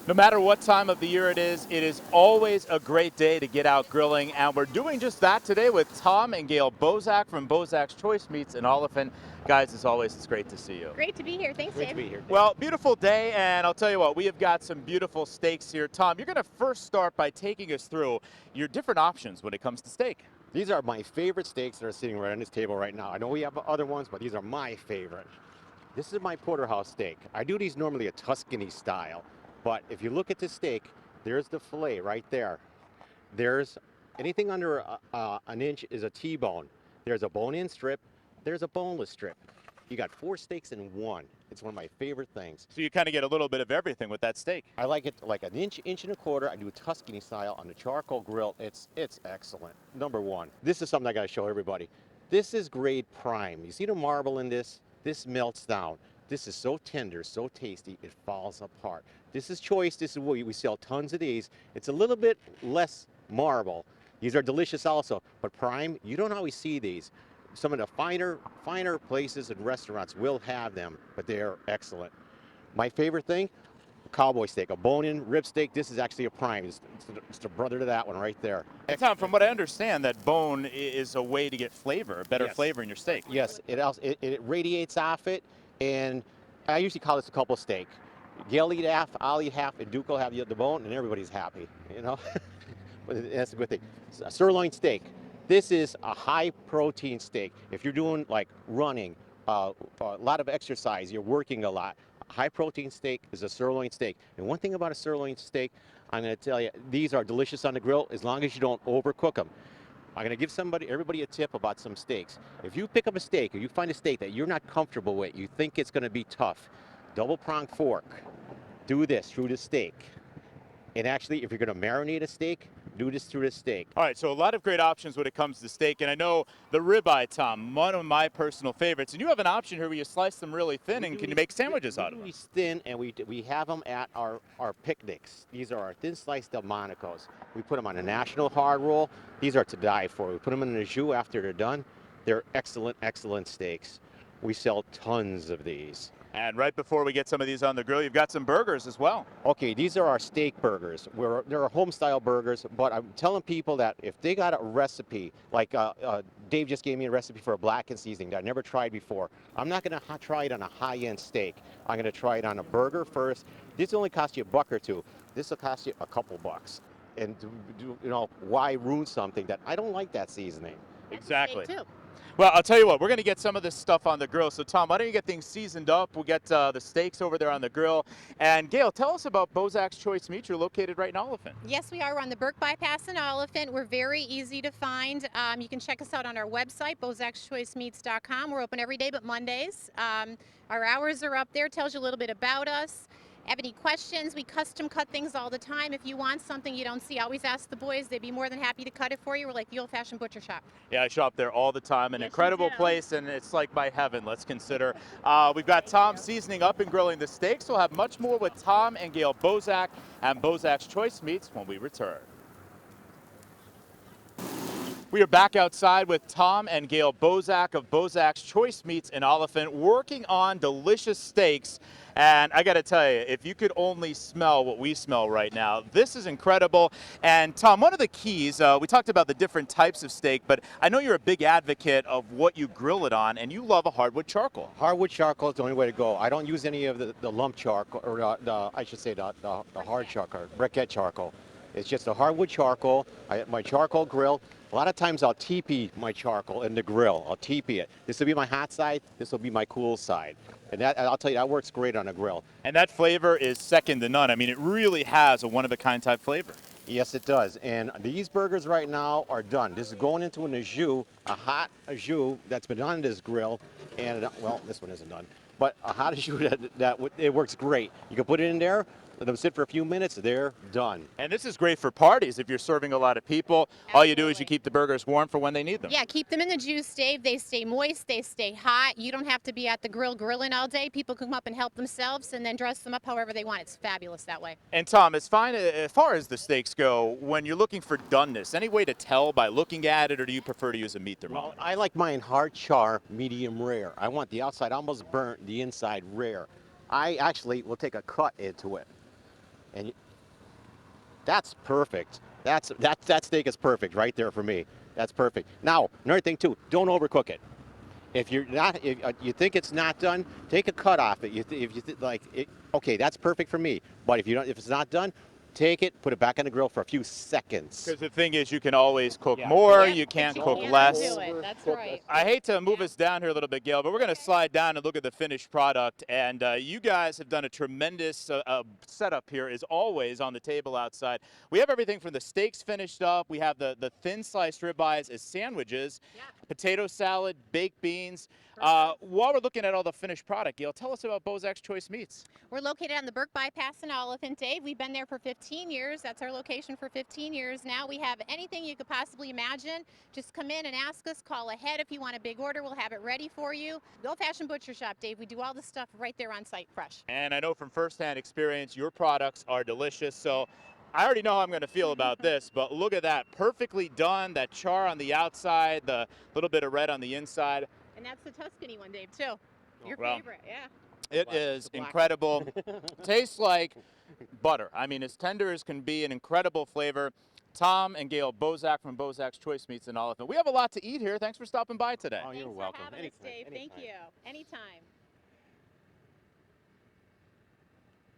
No matter what time of the year it is always a great day to get out grilling, and we're doing just that today with Tom and Gail Bosak from Bosak's Choice Meats in Oliphant. Guys, as always, it's great to see you. Great to be here. Thanks, Great to Dave. be here, Dave. Well, beautiful day, and I'll tell you what, we have got some beautiful steaks here. Tom, you're going to first start by taking us through your different options when it comes to steak. These are my favorite steaks that are sitting right on this table right now. I know we have other ones, but these are my favorite. This is my porterhouse steak. I do these normally a Tuscany style, but if you look at this steak, there's the fillet right there. There's anything under an inch is a T-bone. There's a bone-in strip. There's a boneless strip. You got 4 steaks in one. It's one of my favorite things. So you kind of get a little bit of everything with that steak. I like it like an inch, inch and a quarter. I do Tuscany style on the charcoal grill. It's excellent. Number one. This is something I got to show everybody. This is grade prime. You see the marble in this? This melts down. This is so tender, so tasty, it falls apart. This is choice. This is what we sell tons of these. It's a little bit less marble. These are delicious also, but prime, you don't always see these. Some of the finer places and restaurants will have them, but they are excellent. My favorite thing, cowboy steak, a bone-in rib steak. This is actually a prime. It's the brother to that one right there. And Tom, from what I understand, that bone is a way to get flavor, better Yes. flavor in your steak. Yes, it radiates off it, and I usually call this a couple steak. Gail eat half, I'll eat half, and Duke will have the bone, and everybody's happy, you know? But that's a good thing. A sirloin steak. This is a high protein steak. If you're doing like running, a lot of exercise, you're working a lot, a high protein steak is a sirloin steak. And one thing about a sirloin steak, I'm going to tell you, these are delicious on the grill as long as you don't overcook them. I'm going to give everybody a tip about some steaks. If you pick up a steak or you find a steak that you're not comfortable with, you think it's going to be tough, double prong fork, do this through the steak. And actually, if you're going to marinate a steak, do this through the steak. All right, so a lot of great options when it comes to steak, and I know the ribeye, Tom, one of my personal favorites. And you have an option here where you slice them really thin, and can you make sandwiches out of them? We thin, and we have them at our picnics. These are our thin sliced Delmonicos. We put them on a national hard roll. These are to die for. We put them in a jus after they're done. They're excellent, excellent steaks. We sell tons of these. And right before we get some of these on the grill, you've got some burgers as well. Okay, these are our steak burgers. They're home style burgers, but I'm telling people that if they got a recipe, like Dave just gave me a recipe for a blackened seasoning that I never tried before, I'm not going to try it on a high-end steak. I'm going to try it on a burger first. This will only cost you $1 or $2. This will cost you a couple bucks. And why ruin something that I don't like that seasoning? Exactly. Steak too. Well, I'll tell you what, we're going to get some of this stuff on the grill. So, Tom, why don't you get things seasoned up? We'll get the steaks over there on the grill. And, Gail, tell us about Bosak's Choice Meats. You're located right in Oliphant. Yes, we are. We're on the Burke Bypass in Oliphant. We're very easy to find. You can check us out on our website, bosakschoicemeats.com. We're open every day but Mondays. Our hours are up there. Tells you a little bit about us. Have any questions? We custom cut things all the time. If you want something you don't see, always ask the boys. They'd be more than happy to cut it for you. We're like the old-fashioned butcher shop. Yeah, I shop there all the time. An Yes, you incredible do. place, and it's like my heaven, let's consider. We've got Tom seasoning up and grilling the steaks. We'll have much more with Tom and Gail Bosak and Bosak's Choice Meats when we return. We are back outside with Tom and Gail Bosak of Bosak's Choice Meats in Oliphant, working on delicious steaks. And I got to tell you, if you could only smell what we smell right now, this is incredible. And Tom, one of the keys, we talked about the different types of steak, but I know you're a big advocate of what you grill it on, and you love a hardwood charcoal. Hardwood charcoal is the only way to go. I don't use any of the lump charcoal, or I should say the hard charcoal, briquette charcoal. It's just a hardwood charcoal. My charcoal grill. A lot of times I'll teepee my charcoal in the grill. I'll teepee it. This will be my hot side. This will be my cool side. And that, I'll tell you, that works great on a grill. And that flavor is second to none. I mean, it really has a one-of-a-kind type flavor. Yes, it does. And these burgers right now are done. This is going into an au jus, a hot au jus that's been on this grill. And, well, this one isn't done. But a hot au jus, it works great. You can put it in there. Let them sit for a few minutes, they're done. And this is great for parties if you're serving a lot of people. All you do is you keep the burgers warm for when they need them. Yeah, keep them in the juice, Dave. They stay moist, they stay hot. You don't have to be at the grill grilling all day. People can come up and help themselves and then dress them up however they want. It's fabulous that way. And Tom, as far as the steaks go, when you're looking for doneness, any way to tell by looking at it, or do you prefer to use a meat thermometer? Well, I like mine hard char, medium rare. I want the outside almost burnt, the inside rare. I actually will take a cut into it. and that's perfect. That steak is perfect right there for me. That's perfect. Now, another thing too, don't overcook it. If you're not, if you think it's not done, take a cut off it. If you like it, okay, that's perfect for me. But if it's not done, take it, put it back on the grill for a few seconds. Because the thing is, you can always cook Yeah. more, Yep, you but can't you cook can't less. do it. That's Overcook right. I hate to move Yeah. us down here a little bit, Gail, but we're going to slide down and look at the finished product. And you guys have done a tremendous setup here, as always, on the table outside. We have everything from the steaks finished up. We have the thin sliced ribeyes as sandwiches, Yeah. potato salad, baked beans. Perfect. While we're looking at all the finished product, Gail, tell us about Bozak's Choice Meats. We're located on the Burke Bypass in Oliphant, Dave. We've been there for 15 years. That's our location for 15 years now. We have anything you could possibly imagine. Just come in and ask us. Call ahead if you want a big order. We'll have it ready for you. The old-fashioned butcher shop, Dave. We do all the stuff right there on site, fresh. And I know from firsthand experience, your products are delicious. So I already know how I'm going to feel about this, but look at that. Perfectly done. That char on the outside, the little bit of red on the inside. And that's the Tuscany one, Dave, too. Your Well, favorite, yeah. It Black- is the black one. incredible. Tastes like butter. I mean, as tender as can be, an incredible flavor. Tom and Gail Bosak from Bozak's Choice Meats in Oliphant. We have a lot to eat here. Thanks for stopping by today. Oh, you're Thanks welcome. for having us, Anytime, Dave. Thank anytime. you. Anytime.